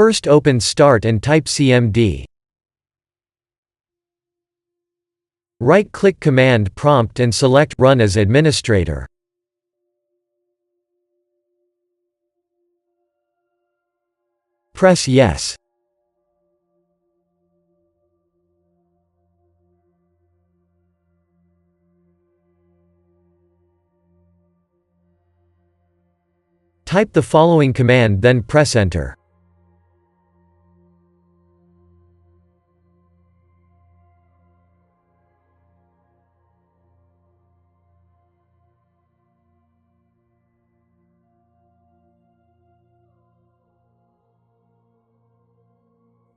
First open Start and type CMD. Right-click Command Prompt and select Run as Administrator. Press Yes. Type the following command, then press Enter.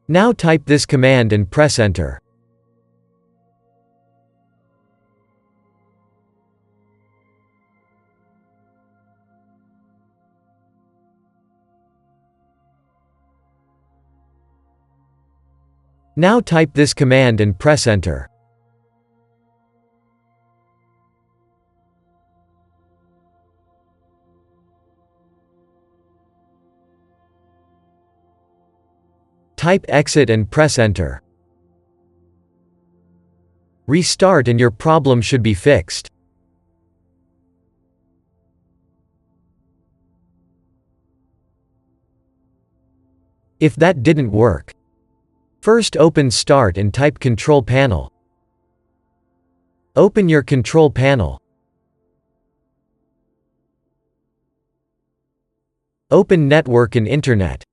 Now type this command and press Enter. Now type this command and press Enter. Type Exit and press Enter. Restart and your problem should be fixed. If that didn't work, first open Start and type Control Panel. Open your Control Panel. Open Network and Internet.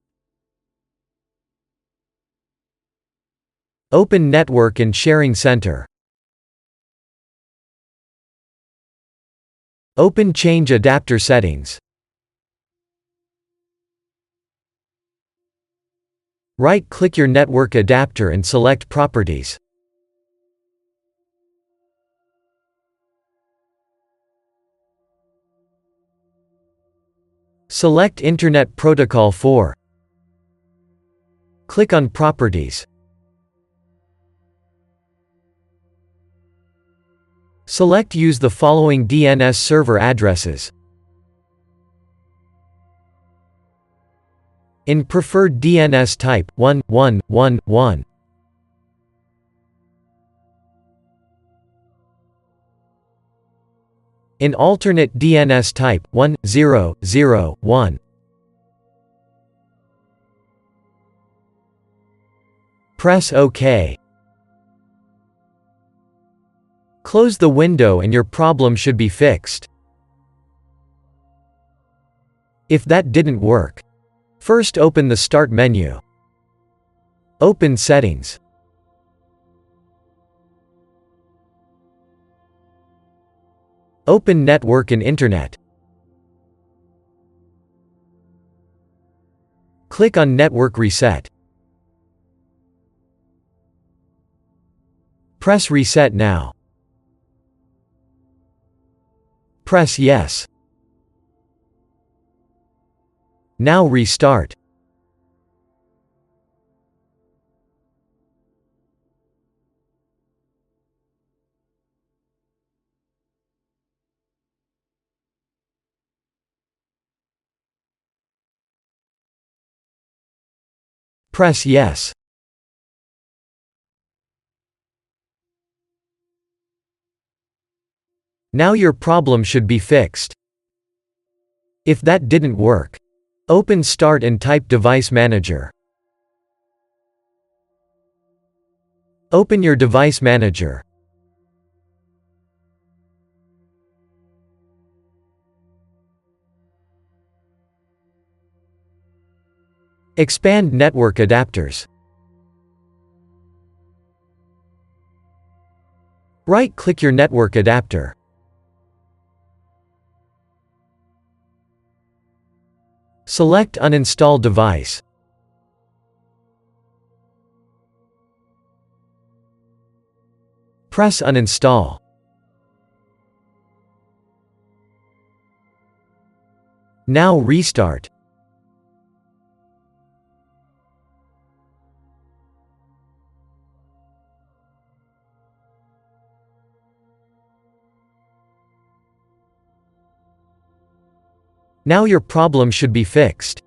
Open Network and Sharing Center. Open Change Adapter Settings. Right-click your network adapter and select Properties. Select Internet Protocol 4. Click on Properties. Select Use the following DNS server addresses. In preferred DNS type, 1111. In alternate DNS type, 1001. Press OK. Close the window and your problem should be fixed. If that didn't work, first open the Start menu. Open Settings. Open Network and Internet. Click on Network Reset. Press Reset now. Press Yes. Now restart. Press Yes. Now your problem should be fixed. If that didn't work, open Start and type Device Manager. Open your Device Manager. Expand Network Adapters. Right-click your network adapter. Select Uninstall Device. Press Uninstall. Now restart. Now your problem should be fixed.